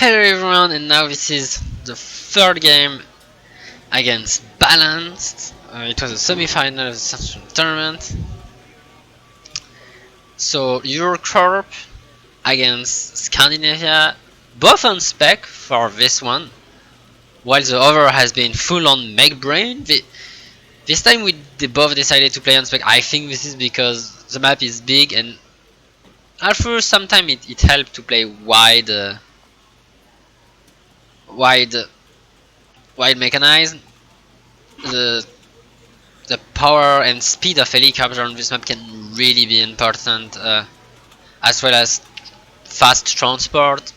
Hello everyone, and now this is the third game against Balanced. It was a semi-final of the SenSAtional Tournament. So Eurocorp against Scandinavia, both on spec for this one, while the other has been full on make brain. This time they both decided to play on spec. I think this is because the map is big, and at first sometimes it helped to play wide, wide mechanized. The the power and speed of helicopter on this map can really be important, as well as fast transport.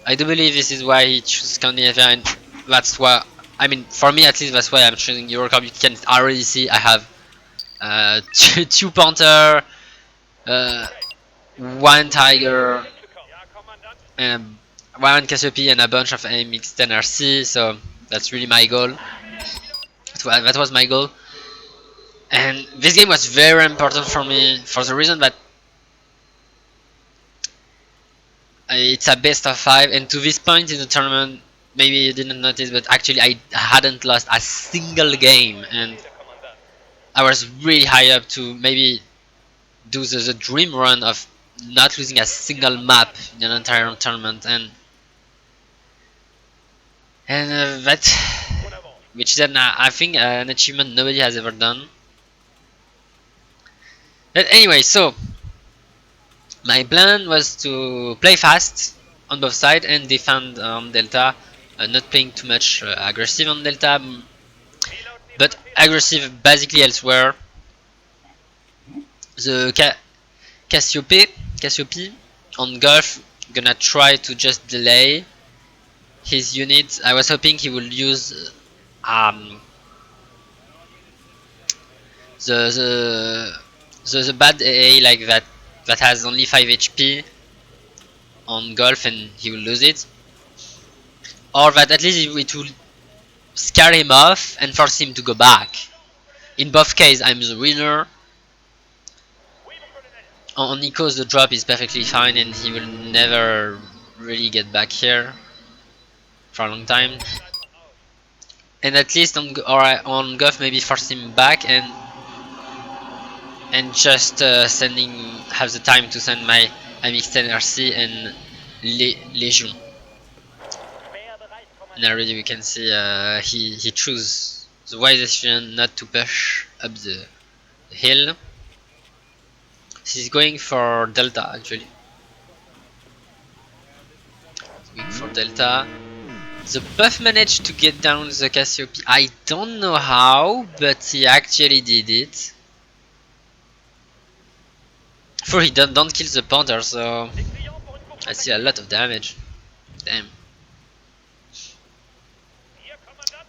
I do believe this is why he chose Scandinavia, and that's why, I mean, for me at least, that's why I'm choosing Eurocup. You can already see I have two Panther, one Tiger, and one Cassiope, and a bunch of AMX-10RC, so that's really my goal. That was my goal. And this game was very important for me for the reason that it's a best of 5, and to this point in the tournament, maybe you didn't notice, but actually I hadn't lost a single game, and I was really high up to maybe do the dream run of not losing a single map in an entire tournament, and that, which is I think an achievement nobody has ever done. But anyway, so my plan was to play fast on both sides and defend on Delta, not playing too much aggressive on Delta, but aggressive basically elsewhere. The Cassiope on Golf gonna try to just delay his unit. I was hoping he will use the bad AA like that has only 5 HP on Golf, and he will lose it, or that at least it will scare him off and force him to go back. In both cases, I'm the winner. On Nico's, the drop is perfectly fine, and he will never really get back here for a long time. And at least on Goff, maybe force him back and just have the time to send my AMX-10RC and Legion. And already we can see he chose the wise decision not to push up the hill. He's going for Delta actually. Going for Delta. The buff managed to get down the Cassiope. I don't know how, but he actually did it. For he don't kill the Panther, so I see a lot of damage. Damn.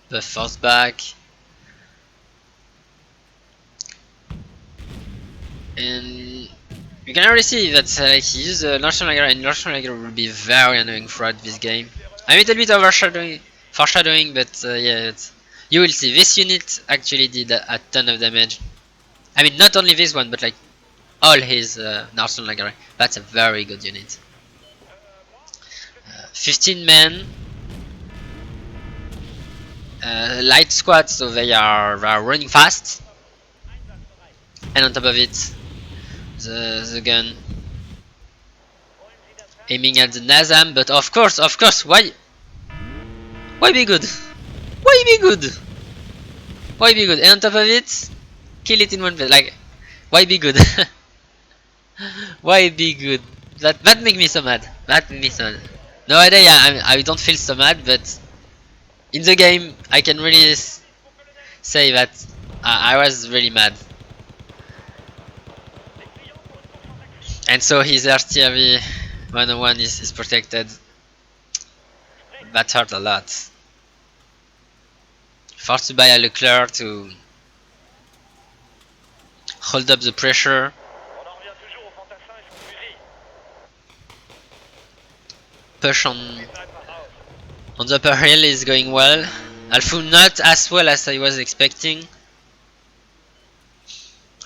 Buff force back. And you can already see that like he used the National Lager, and National Lager will be very annoying throughout this game. I'm a little bit foreshadowing, but yeah, you will see. This unit actually did a ton of damage. I mean, not only this one, but like all his National Lager. That's a very good unit. 15 men. Light squad, so they are running fast. And on top of it, the gun aiming at the Nazam, but of course, why be good? Why be good? Why be good? And on top of it, kill it in one place. Like, why be good? Why be good? That make me so mad. That make me so mad. No idea. I don't feel so mad, but in the game, I can really say that I was really mad. And so his RTRV 101 is protected. That hurt a lot. Forced to buy a Leclerc to hold up the pressure. Push on the upper hill is going well. Alfu not as well as I was expecting.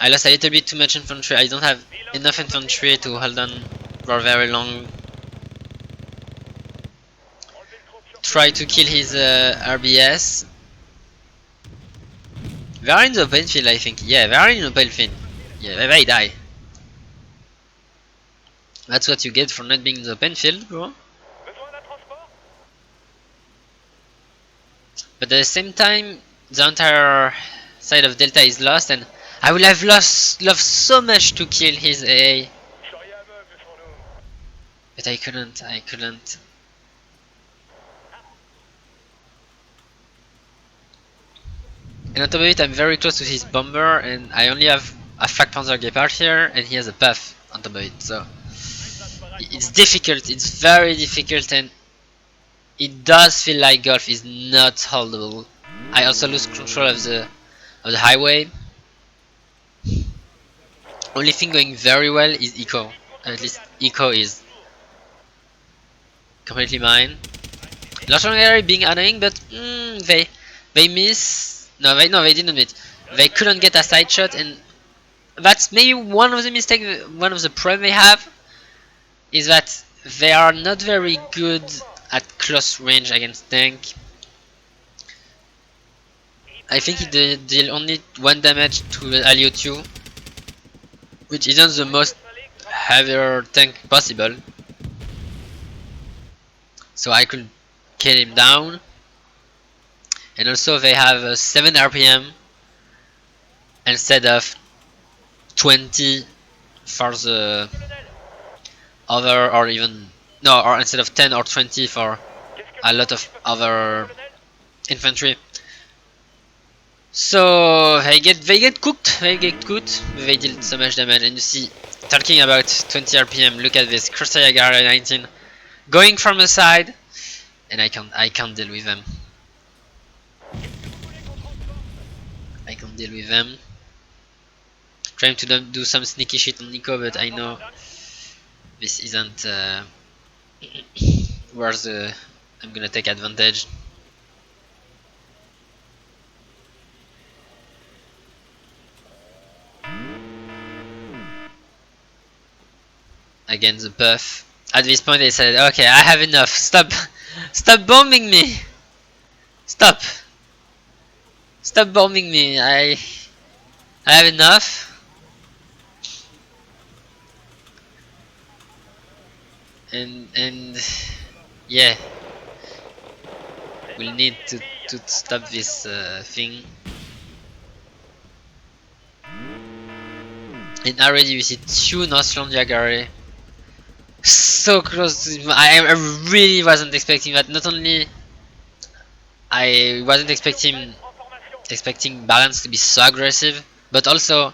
I lost a little bit too much infantry. I don't have enough infantry to hold on for very long. try to kill his RBS. They are in the open field, I think. Yeah, they are in the open field. Yeah, they die. That's what you get for not being in the open field, bro. But at the same time, the entire side of Delta is lost, and I would have loved so much to kill his AA. But I couldn't. And on top of it, I'm very close to his bomber, and I only have a Flak Panzer Gepard here, and he has a buff on top of it. So it's difficult. It's very difficult, and it does feel like Golf is not holdable. I also lose control of the highway. Only thing going very well is Eco. At least Eco is completely mine. Legendary being annoying, but they miss. No, they didn't miss. They couldn't get a side shot, and that's maybe one of the mistakes. One of the problems they have is that they are not very good at close range against tank. I think he deal only 1 damage to Alio 2, which isn't the most heavier tank possible. So I could kill him down. And also they have 7 RPM instead of 20 for the other, or even no, or instead of 10 or 20 for a lot of other infantry. So they get cooked, they deal so much damage, and you see, talking about 20 RPM, look at this, Crusade Gare 19 going from the side, and I can't deal with them. Trying to do some sneaky shit on Nico, but I know this isn't where I'm gonna take advantage. Again, the buff. At this point they said, okay, I have enough, stop bombing me, stop bombing me, I have enough. And yeah, we'll need to stop this thing. And already we see 2 Northlandia Gare so close to, I really wasn't expecting that. Not only I wasn't expecting Balance to be so aggressive, but also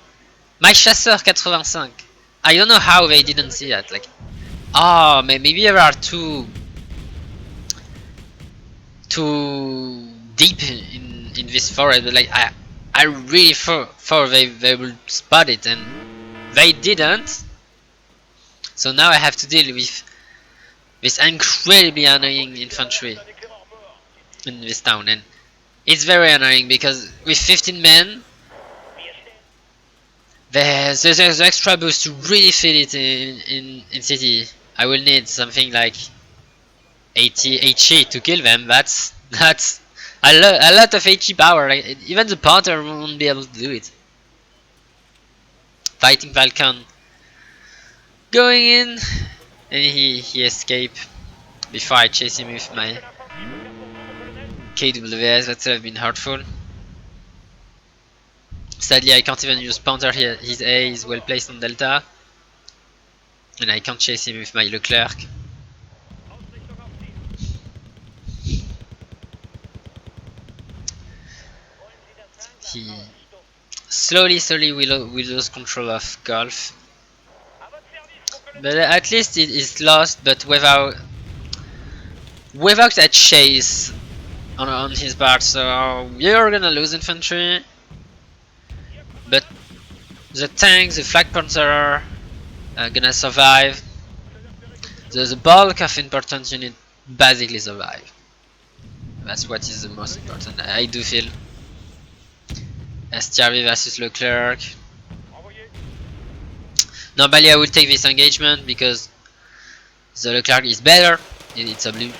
my Chasseur 85. I don't know how they didn't see that. Like, oh, maybe there are too deep in this forest, but like I really thought they would spot it, and they didn't. So now I have to deal with this incredibly annoying infantry in this town, and it's very annoying because with 15 men, there's the extra boost to really feel it in city. I will need something like 80 HE to kill them. That's a lot of HE power. Like, even the Panther won't be able to do it. Fighting Falcon going in, and he escaped before I chase him with my KWS. That would have been hurtful. Sadly, I can't even use Panther here. His A is well placed on Delta, and I can't chase him with my Leclerc. He slowly will lose control of Golf, but at least it is lost, but without a chase on his part. So you're gonna lose infantry, but the tanks, the Flak Panzer are gonna survive. The bulk of important unit basically survive. That's what is the most important, I do feel. STRV versus Leclerc. Normally I will take this engagement because the Leclerc is better. It's a blue.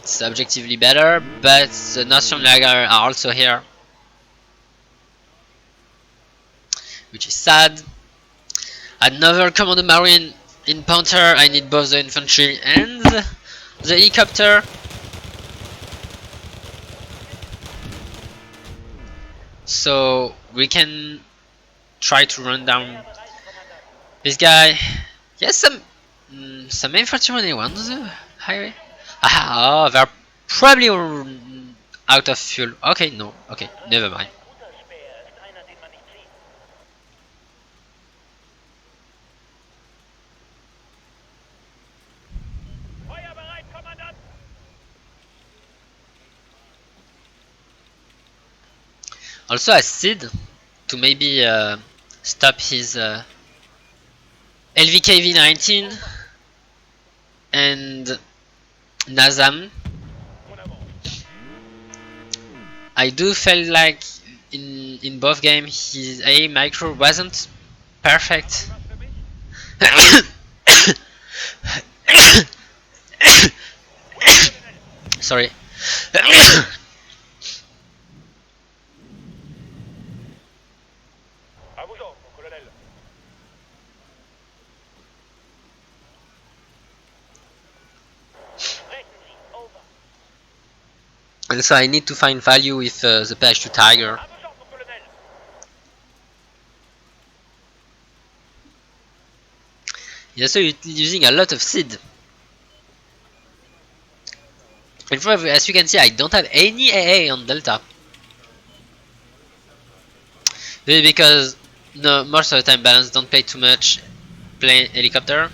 It's objectively better, but the Northern Lager are also here, which is sad. Another Commando Marine encounter. I need both the infantry and the helicopter. So we can try to run down this guy. Yes, some infantry when they on the highway. Ah, oh, they're probably out of fuel. Okay, no. Okay, never mind. Also, a Sid to maybe stop his LVKV-19 and Nazam. I do feel like in both games his A micro wasn't perfect. Sorry. And so I need to find value with the patch to Tiger. He's also using a lot of seed. And as you can see, I don't have any AA on Delta. Maybe because no, most of the time balance don't play too much. Play helicopter.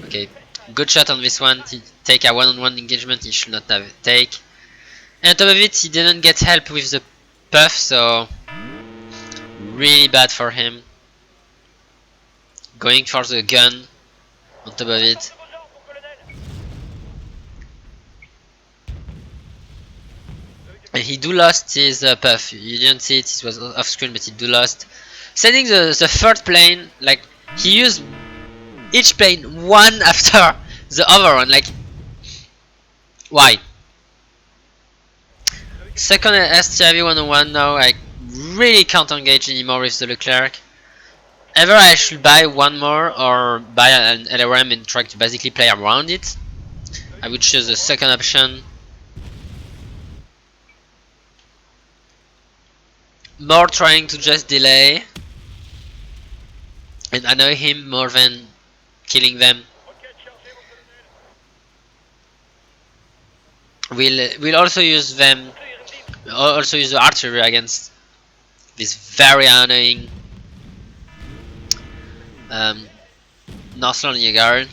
Okay, good shot on this one. He take a one-on-one engagement. He should not have take. And on top of it, he didn't get help with the puff, so really bad for him. Going for the gun on top of it. And he do lost his puff. You didn't see it, it was off screen, but he do lost. Sending the third plane, like he used each plane one after the other one, like why? Second STIV 101 now, I really can't engage anymore with the Leclerc. Either I should buy one more or buy an LRM and try to basically play around it. I would choose the second option. More trying to just delay and annoy him more than killing them. We'll also use them. Also use the artillery against this very annoying North London Guard.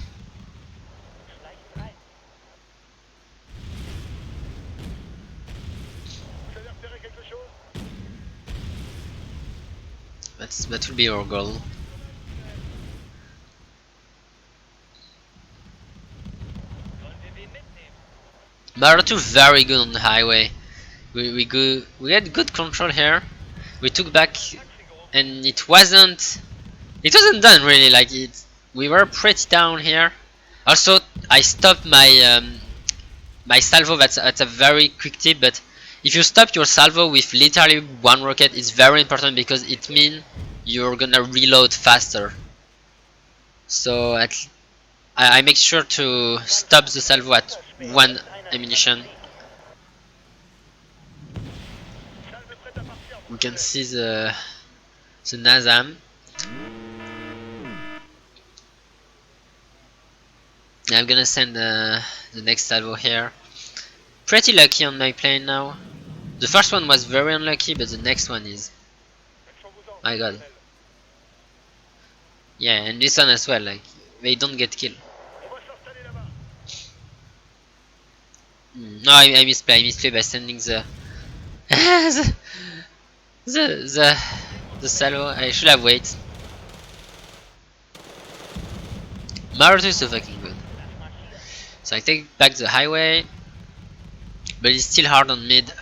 That will be our goal. Marutu very good on the highway. We had good control here. We took back, and it wasn't done really. Like it, we were pretty down here. Also, I stopped my salvo. That's a very quick tip, but if you stop your salvo with literally one rocket, it's very important because it means you're gonna reload faster. So I make sure to stop the salvo at one ammunition. We can see the Nazam. I'm gonna send the next salvo here. Pretty lucky on my plane now. The first one was very unlucky, but the next one is... my god. Yeah, and this one as well, like, they don't get killed. No, I misplay by sending the... the, the salvo. I should have waited. Marutu is so fucking good. So I take back the highway, but it's still hard on mid.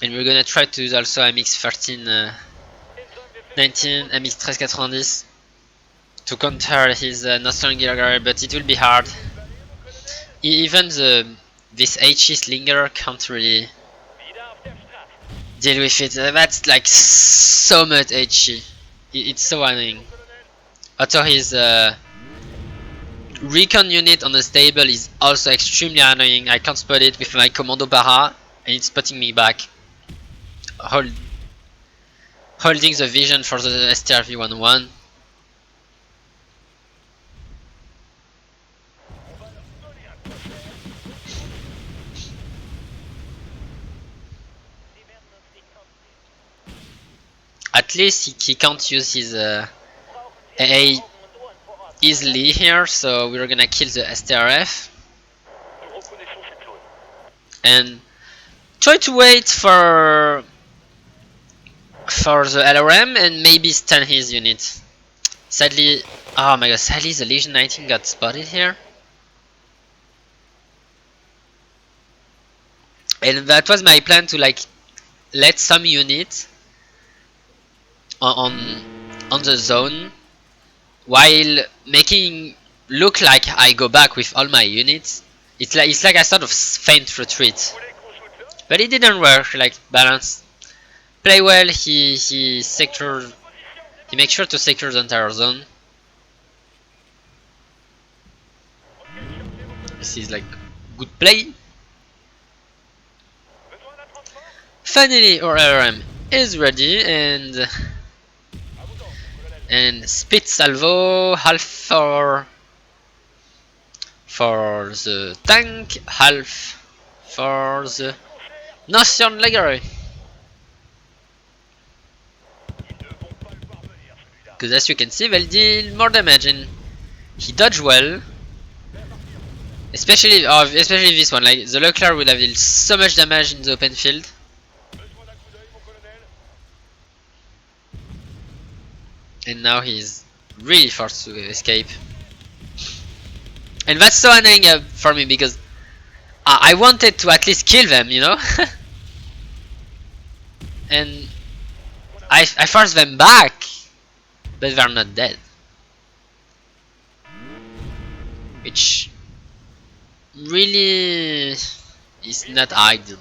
And we're gonna try to use also MX 1319, MX 1390 to counter his Northern Gear, but it will be hard. Even this HE Slinger can't really deal with it. That's like so much HE. It's so annoying. Also his recon unit on the stable is also extremely annoying. I can't spot it with my Commando Para and it's spotting me back. Holding the vision for the STRV-11. At least he can't use his AA easily here, so we're gonna kill the STRF and try to wait for the LRM and maybe stun his unit. Sadly, oh my god, sadly the Legion 19 got spotted here. And that was my plan, to like let some unit on the zone while making look like I go back with all my units. It's like a sort of faint retreat, but it didn't work. Like balance, play well. He makes sure to secure the entire zone. This is like good play. Finally, our LRM is ready, and split salvo, half for the tank, half for the Northern Leger. Because as you can see, they'll deal more damage, and he dodged well. Especially this one, like the Leclerc would have dealt so much damage in the open field. And now he's really forced to escape. And that's so annoying for me, because I wanted to at least kill them, you know? And I forced them back, but they're not dead. Which really is not ideal.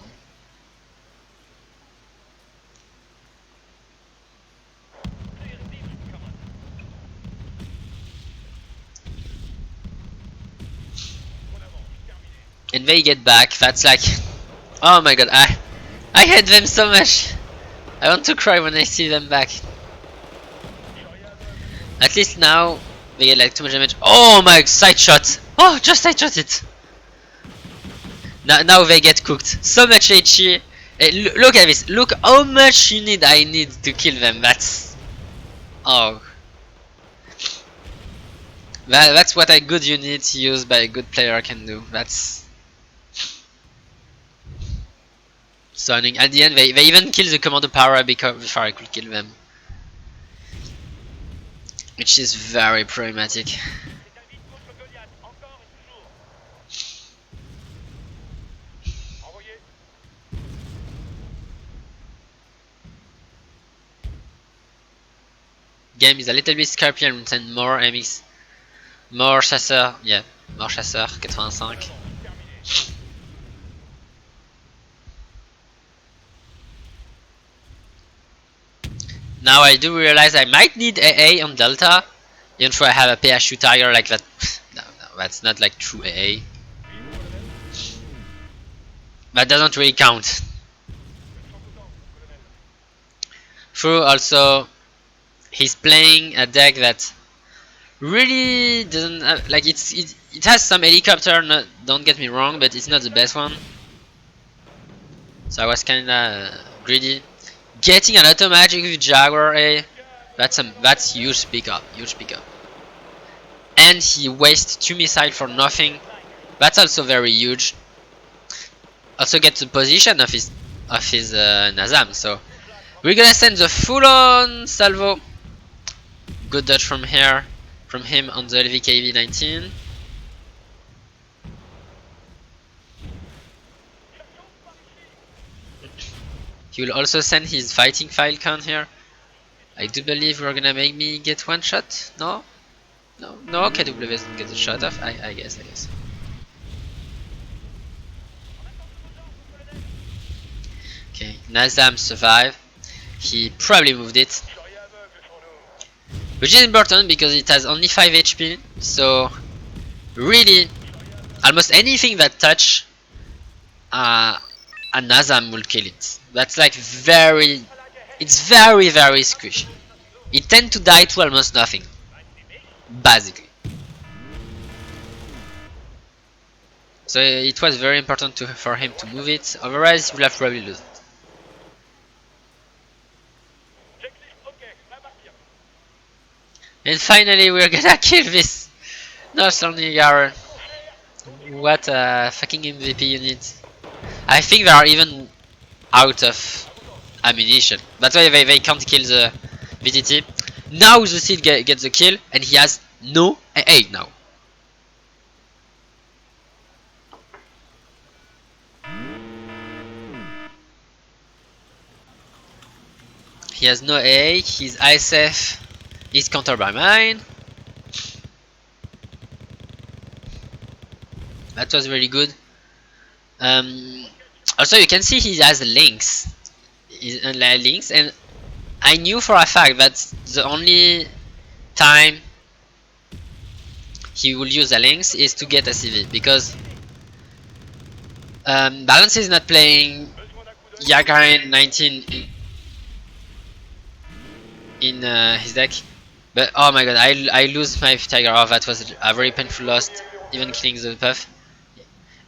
And they get back, that's like, oh my god, I hate them so much. I want to cry when I see them back. At least now they get like too much damage. Oh my, side shot! Oh, just side shot it! Now they get cooked. So much HE. Look at this. Look how much I need to kill them. That's... Oh. That's what a good unit used by a good player can do. That's... stunning. At the end, they even kill the Commando Para before I could kill them. Which is very problematic. Game is a little bit scrappy and send more MX. More chasseur, yeah, more chasseur, 85. Now I do realize I might need AA on Delta, even though I have a PHU tire like that. No, that's not like true AA. That doesn't really count. Through also, he's playing a deck that really doesn't have, like it has some helicopter. Don't get me wrong, but it's not the best one. So I was kinda greedy. Getting an auto magic with Jaguar A, that's huge pickup, And he wastes 2 missiles for nothing. That's also very huge. Also get the position of his Nazam. So we're gonna send the full-on salvo. Good dodge from him on the LVKV 19. He will also send his fighting Falcon here. I do believe we're gonna make me get one shot. No? No, KW doesn't get a shot off. I guess. Okay, Nazam survived. He probably moved it. Which is important because it has only 5 HP. So, really, almost anything that touch a Nazam will kill it. That's like it's very squishy. It tends to die to almost nothing, basically. So it was very important for him to move it, otherwise he would have probably lost it. And finally we're gonna kill this Northern Niagara. What a fucking MVP unit. I think they are even out of ammunition. That's why they can't kill the VTT. Now the Seed gets the kill and he has no AA now. He has no AA, his ISF is countered by mine. That was really good. Also you can see he has links. Links, and I knew for a fact that the only time he will use the links is to get a CV, because Balance is not playing Yagarin 19 in his deck. But oh my god, I lose my Tiger. Oh, that was a very painful loss, even killing the puff.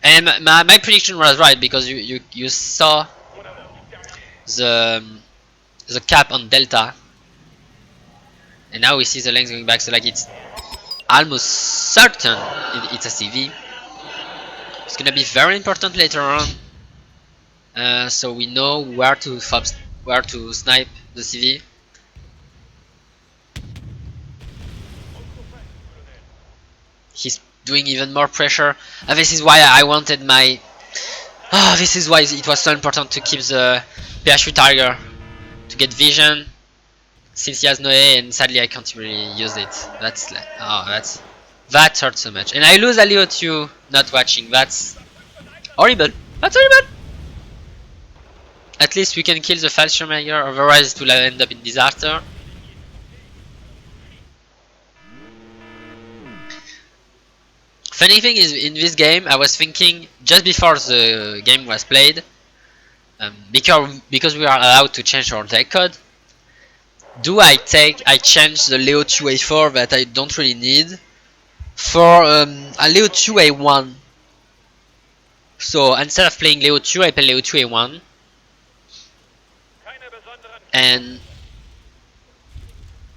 And my prediction was right, because you saw the cap on Delta, and now we see the length going back. So like it's almost certain it's a CV. It's gonna be very important later on. So we know where to snipe the CV. He's doing even more pressure, and this is why I wanted my. This is why it was so important to keep the PH3 Tiger to get vision, since he has no A, and sadly I can't really use it. That's like, that hurts so much, and I lose a Leo 2 not watching. That's horrible. That's horrible. At least we can kill the Fallschirmjäger, otherwise it will end up in disaster. Funny thing is, in this game, I was thinking just before the game was played, because we are allowed to change our deck code. Do I change the Leo 2A4 that I don't really need for a Leo 2A1? So instead of playing Leo 2, I play Leo 2A1. And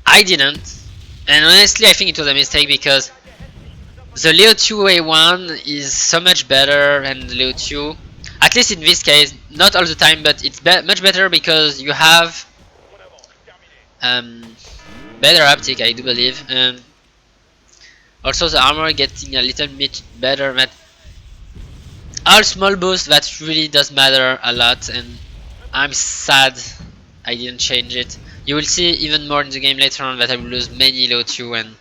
I didn't. And honestly, I think it was a mistake, because the Leo 2A1 is so much better than the Leo 2. At least in this case, not all the time, but it's much better because you have better optic, I do believe, and also the armor getting a little bit better. But all small boost, that really does matter a lot, and I'm sad I didn't change it. You will see even more in the game later on that I will lose many Leo 2, and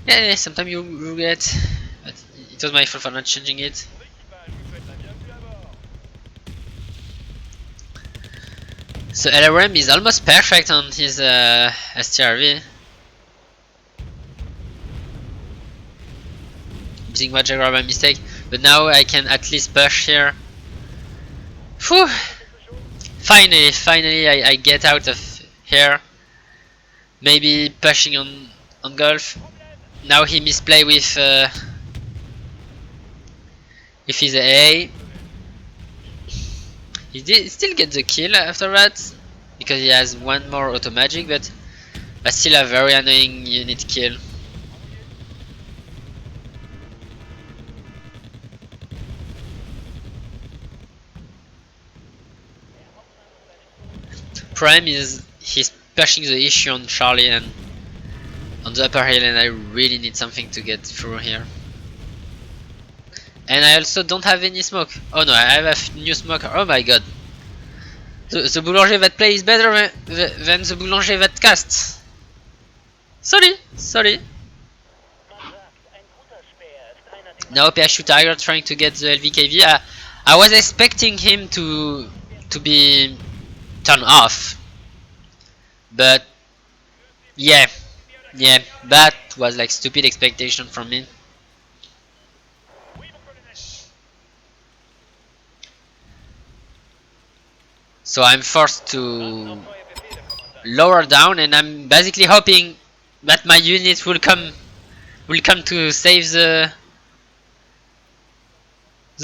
yeah, sometimes you regret, but it was my fault for not changing it. So LRM is almost perfect on his STRV. Using Magic Grab by mistake, but now I can at least push here. Whew! Finally I get out of here. Maybe pushing on golf. Now he misplay with his A. He did still get the kill after that, because he has one more auto magic, but that's still a very annoying unit kill. Prime is he's pushing the issue on Charlie and on the upper hill, and I really need something to get through here. And I also don't have any smoke. Oh no, I have a new smoker. Oh my god. The boulanger that plays better than the boulanger that casts. Sorry, sorry. Now PSU Tiger trying to get the LVKV. I was expecting him to be turned off. But yeah, that was like stupid expectation from me. So I'm forced to lower down, and I'm basically hoping that my unit will come to save the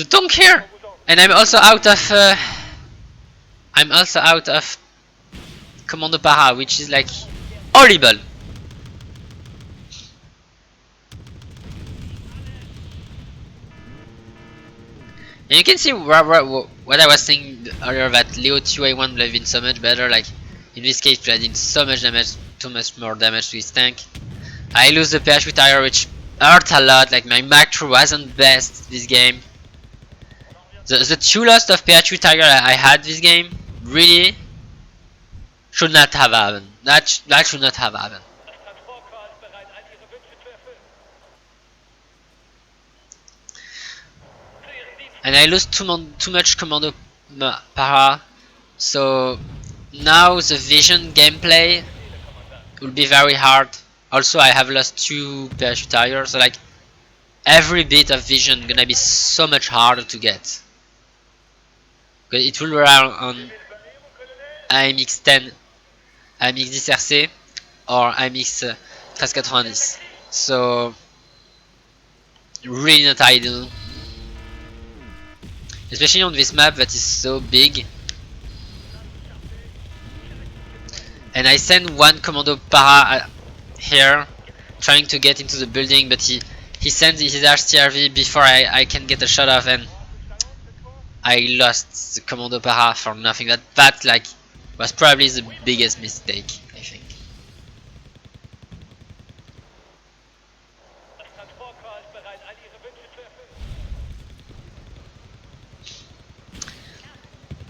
tonk here. And I'm also out of Commando Para, which is like horrible. And you can see what I was saying earlier, that Leo 2A1 would have been so much better. Like in this case, we adding so much damage, too much more damage to his tank. I lose the PSU tire, which hurt a lot. Like my macro wasn't best this game. The 2 loss of PSU tire I had this game really should not have happened. That should not have happened. And I lose too much Commando Para, so now the vision gameplay will be very hard. Also, I have lost 2 PSU tires, so like every bit of vision gonna be so much harder to get. Because it will rely on AMX 10, AMX 10 RC, or AMX 1390. So really not ideal. Especially on this map that is so big. And I send one Commando Para here, trying to get into the building, but he sends his HTRV before I can get a shot off, and I lost the Commando Para for nothing. That like was probably the biggest mistake, I think.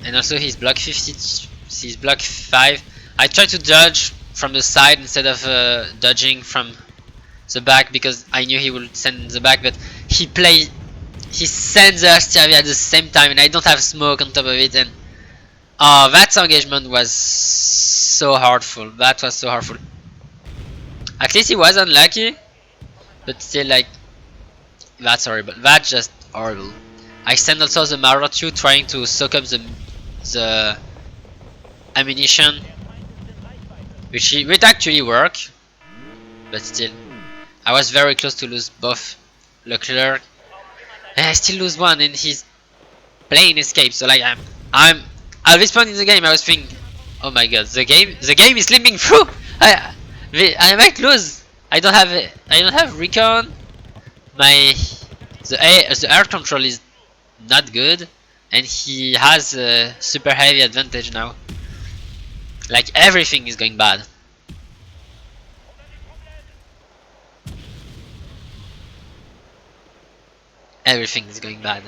And also his block 50, his block 5. I tried to dodge from the side instead of dodging from the back, because I knew he would send the back, but he sends the HTRV at the same time, and I don't have smoke on top of it, and oh, that engagement was so hurtful. That was so hurtful. At least he was unlucky, but still, like, that's horrible. That's just horrible. I send also the Marauder 2 trying to soak up the ammunition, which actually work, but still, I was very close to lose both Leclerc, and I still lose one, and he's playing escape. So like I'm at this point in the game, I was thinking, oh my god, the game is slipping through. I might lose. I don't have recon. The air control is not good, and he has a super heavy advantage now. Like everything is going bad. Everything is going bad.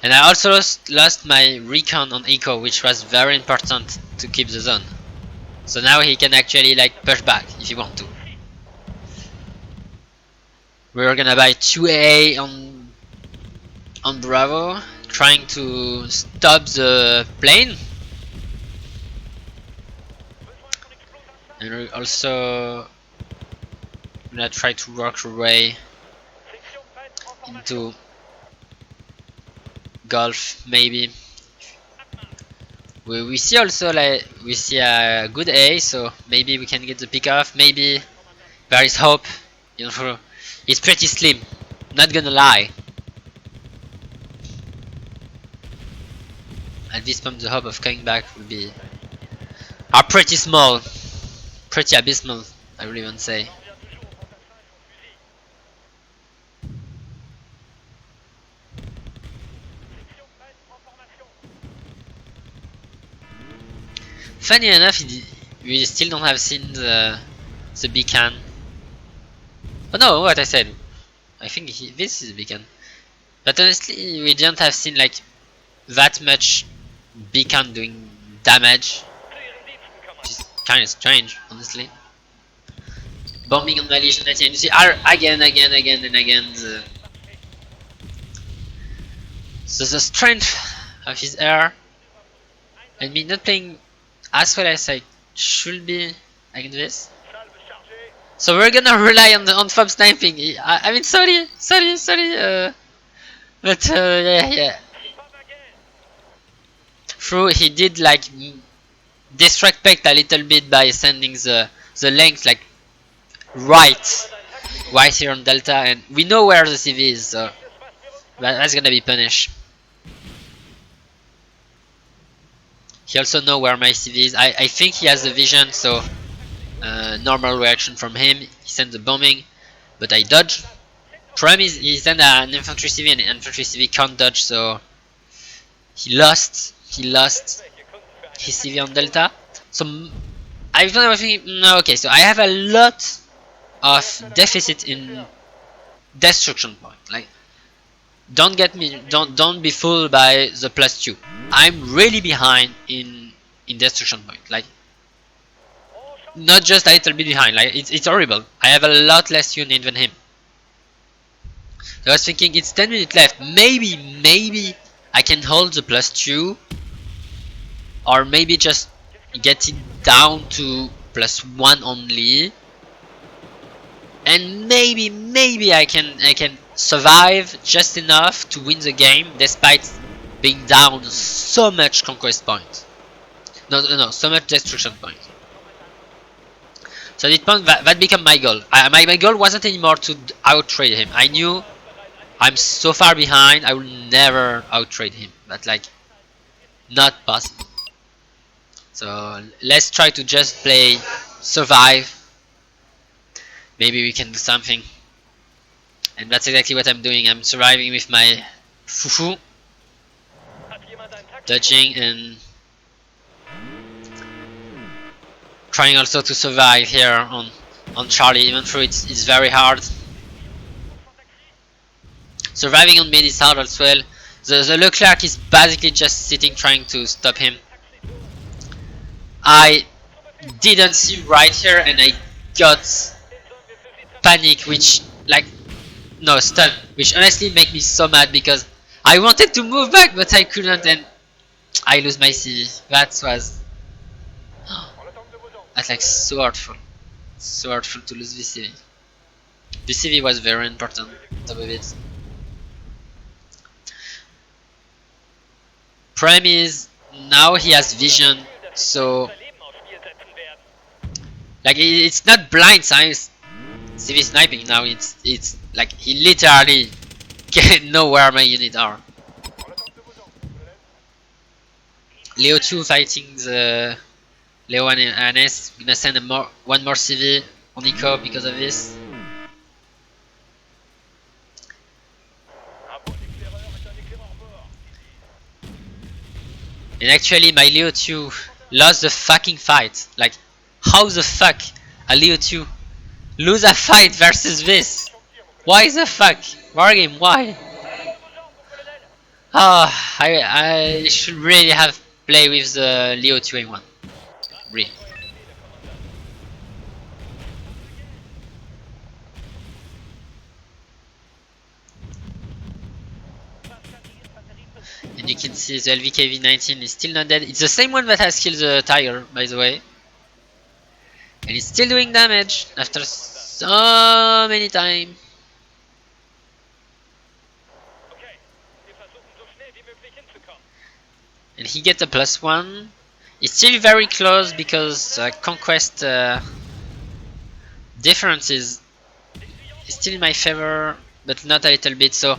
And I also lost my recon on Eco, which was very important to keep the zone. So now he can actually like push back if he want to. We're gonna buy 2A on Bravo, trying to stop the plane. And we're also gonna try to work our way into Gulf, maybe. We see also like we see a good A, so maybe we can get the pick off. Maybe there is hope. You know, it's pretty slim. Not gonna lie. At this point, the hope of coming back will are pretty small, pretty abysmal, I would even say. Funny enough, we still don't have seen the beacon. Oh no, what I said. I think this is a beacon. But honestly, we didn't have seen like that much beacon doing damage, which is kind of strange, honestly. Bombing on my Legion at the end. You see, again, and again. The strength of his air, and me not playing as well as I should be against this. So we're gonna rely on fob sniping. I mean, sorry. But yeah. Through he did like disrespect a little bit by sending the length like right here on Delta, and we know where the CV is, so that's gonna be punished. He also know where my CV is. I think he has the vision, so normal reaction from him. He sends the bombing, but I dodge. Problem is he sent an infantry CV, and infantry CV can't dodge, so he lost his CV on Delta. So I was thinking, no, okay, so I have a lot of deficit in destruction point. Like, don't be fooled by the +2. I'm really behind in destruction point. Like, not just a little bit behind. Like, it's horrible. I have a lot less unit than him. So I was thinking it's 10 minutes left. Maybe I can hold the +2, or maybe just get it down to +1 only, and maybe I can survive just enough to win the game despite being down so much conquest point. No, so much destruction point. So at this point that became my goal. My goal wasn't anymore to outtrade him. I knew I'm so far behind, I will never outtrade him. But like, not possible. So let's try to just play survive. Maybe we can do something. And that's exactly what I'm doing. I'm surviving with my fufu, dodging and trying also to survive here on Charlie, even though it's very hard. Surviving on mid is hard as well. The Leclerc is basically just sitting trying to stop him. I didn't see right here and I got panic, which like no stun, which honestly made me so mad because I wanted to move back but I couldn't, and I lose my CV. That was that's like so hurtful to lose this CV. This CV was very important on top of it. Prime is now he has vision, so like it's not blind science CV sniping now. It's like he literally can know where my units are. Leo 2 fighting the Leo and Anes. Gonna send one more CV on Eco because of this. And actually my Leo 2 lost the fucking fight. Like, how the fuck a Leo 2 lose a fight versus this? Why the fuck? Wargame, why? Ah, I should really have played with the Leo 2A1. Really. And you can see the LVKV-19 is still not dead. It's the same one that has killed the tiger, by the way. And it's still doing damage after so many times. And he gets a +1. It's still very close because conquest difference is still in my favor, but not a little bit. So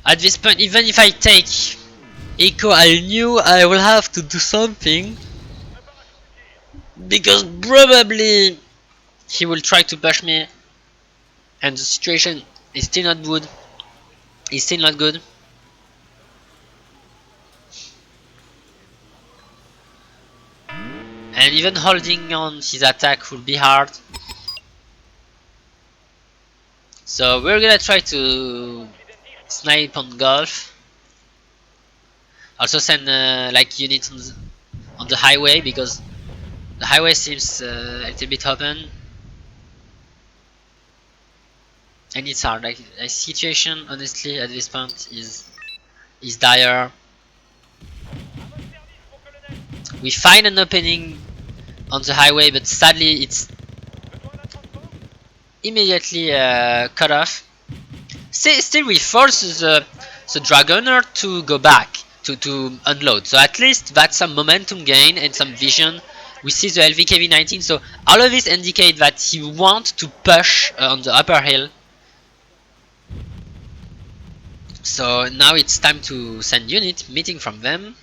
at this point, even if I take Eco, I knew I will have to do something because probably he will try to push me, and the situation is still not good. It's still not good. And even holding on his attack will be hard. So we're gonna try to snipe on golf. Also send like units on the highway because the highway seems a little bit open. And it's hard, like the situation honestly at this point is dire. We find an opening on the highway, but sadly it's immediately cut off. Still we force the Dragoner to go back to unload, so at least that's some momentum gain and some vision. We see the LVKV-19, so all of this indicate that he wants to push on the upper hill. So now it's time to send unit meeting from them,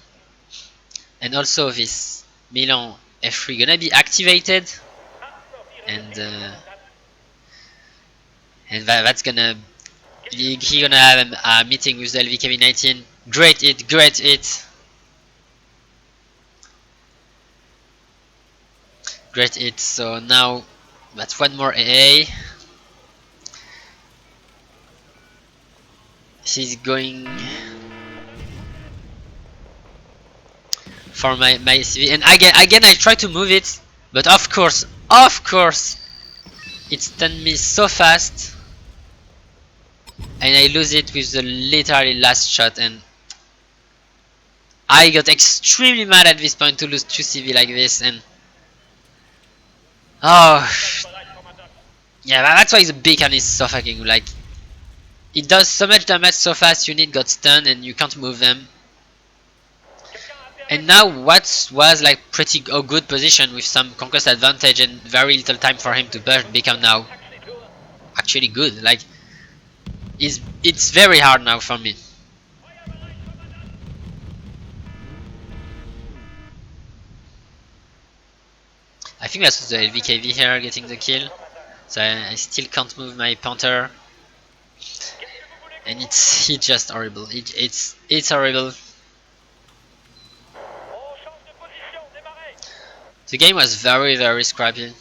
and also this Milan F3 gonna be activated, and that's gonna he gonna have a meeting with the LVKV-19. Great hit, great hit, great hit. So now that's one more AA. She's going for my CV, and again I try to move it, but of course it stunned me so fast, and I lose it with the literally last shot, and I got extremely mad at this point to lose 2 CV like this, and oh yeah, that's why the beacon is so fucking like it does so much damage so fast. Unit got stunned and you can't move them. And now what was like pretty good position with some conquest advantage and very little time for him to push become now actually good. Like it's very hard now for me. I think that's the LVKV here getting the kill. So I still can't move my Panther. And it's just horrible. It's horrible. The game was very scrappy.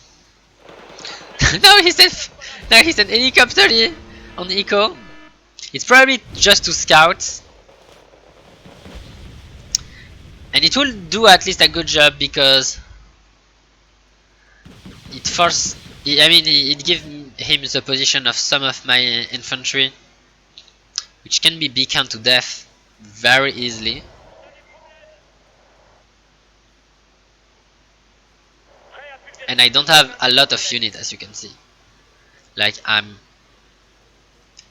now he's an helicopter on eco. It's probably just to scout. And it will do at least a good job because it forced it gives him the position of some of my infantry, which can be beaconed to death very easily. And I don't have a lot of unit, as you can see. Like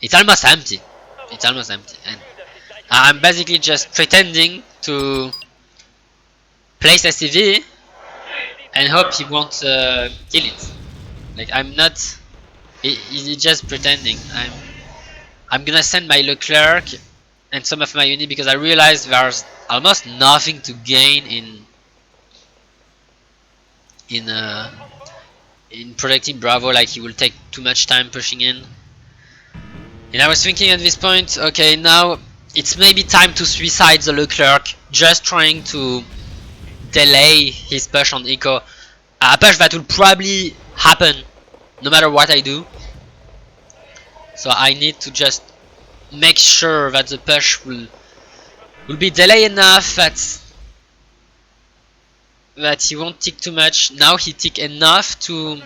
it's almost empty. It's almost empty, and I'm basically just pretending to place a CV and hope he won't kill it. Like I'm not. He's just pretending. I'm gonna send my Leclerc and some of my unit because I realized there's almost nothing to gain in protecting Bravo. Like he will take too much time pushing in. And I was thinking at this point, okay, now it's maybe time to suicide the Leclerc, just trying to delay his push on eco. A push that will probably happen no matter what I do. So I need to just make sure that the push will be delayed enough that he won't tick too much. Now he tick enough to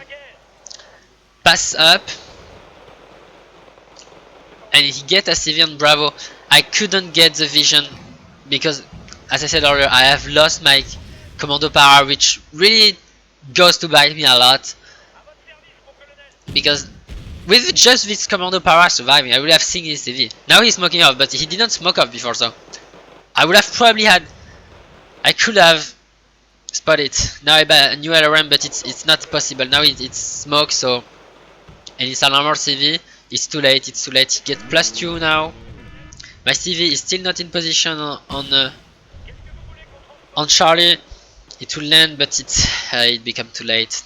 pass up. And he get a CV on Bravo. I couldn't get the vision because, as I said earlier, I have lost my commando power, which really goes to bite me a lot. Because with just this commando power surviving, I would have seen his CV. Now he's smoking off, but he didn't smoke off before, so I would have probably had. I could have spotted. Now I buy a new LRM, but it's not possible. Now it's smoke, so and it's an armor CV. It's too late. It's too late. He gets +2 now. My CV is still not in position on Charlie. It will land, but it become too late.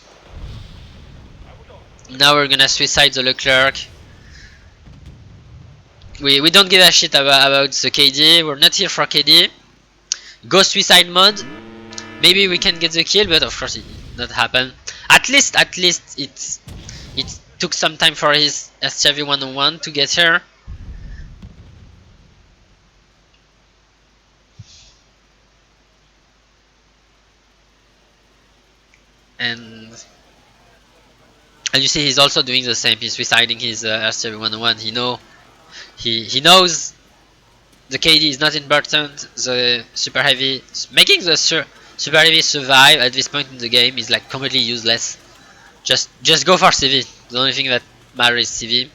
Now we're gonna suicide the Leclerc. We don't give a shit about the KD. We're not here for KD. Go suicide mode. Maybe we can get the kill, but of course it did not happen. At least took some time for his STV 101 to get here. And you see he's also doing the same. He's reciting his STV 101. He knows the KD is not important. The super heavy making the super heavy survive at this point in the game is like completely useless. Just go for CV. The only thing that matters is CV.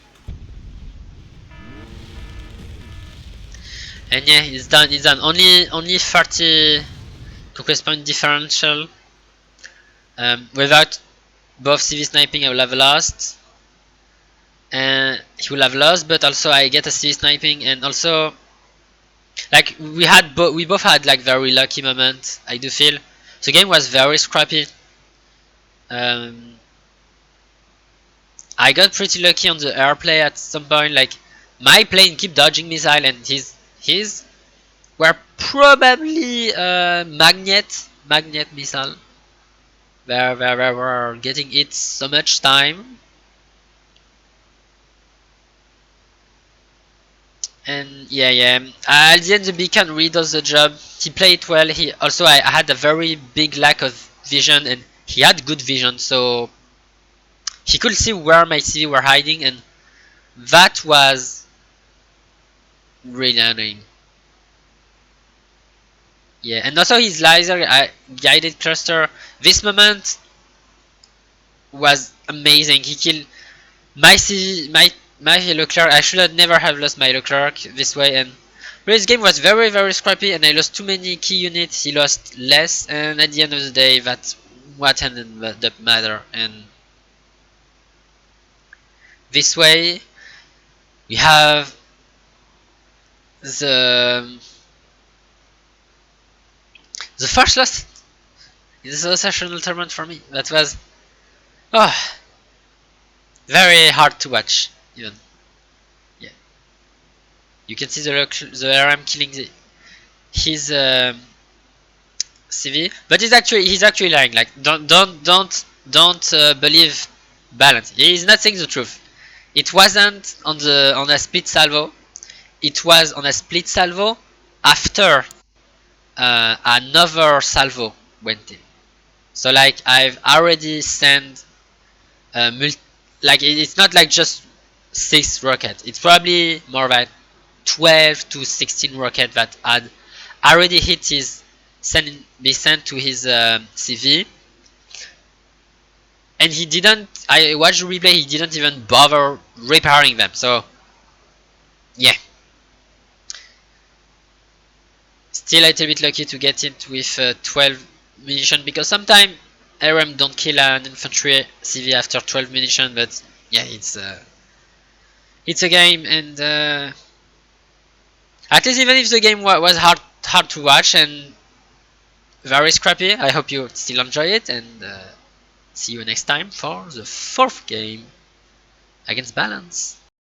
And yeah, it's done. It's done. Only 30 conquest point differential. Without both CV sniping, I will have lost. And he will have lost, but also I get a CV sniping, and also like we both had like very lucky moments. I do feel the game was very scrappy. Um, I got pretty lucky on the airplay at some point. Like my plane keep dodging missile, and his were probably magnet missile. Were getting it so much time. And yeah. At the end, the beacon really does the job. He played well. He also I had a very big lack of vision, and he had good vision, so he could see where my CV were hiding, and that was really annoying. Yeah, and also his laser guided cluster. This moment was amazing. He killed my CV, my Leclerc. I should have never have lost my Leclerc this way, and this game was very scrappy, and I lost too many key units. He lost less, and at the end of the day, that's what ended up matter. And this way, we have the first loss in the SenSAtional Tournament for me. That was oh, very hard to watch. Even yeah, you can see the RM killing his CV, but he's actually lying. Like don't believe balance. He's not saying the truth. It wasn't on a split salvo. It was on a split salvo after another salvo went in. So like I've already sent like it's not like just 6 rockets. It's probably more than 12 to 16 rockets that had already hit his be sent to his CV, and he didn't. I watched the replay. He didn't even bother repairing them. So yeah, still a little bit lucky to get it with 12 munition, because sometimes RM don't kill an infantry CV after 12 munition. But yeah, it's a game, and at least even if the game was hard to watch and very scrappy, I hope you still enjoy it, and see you next time for the 4th game against Balance.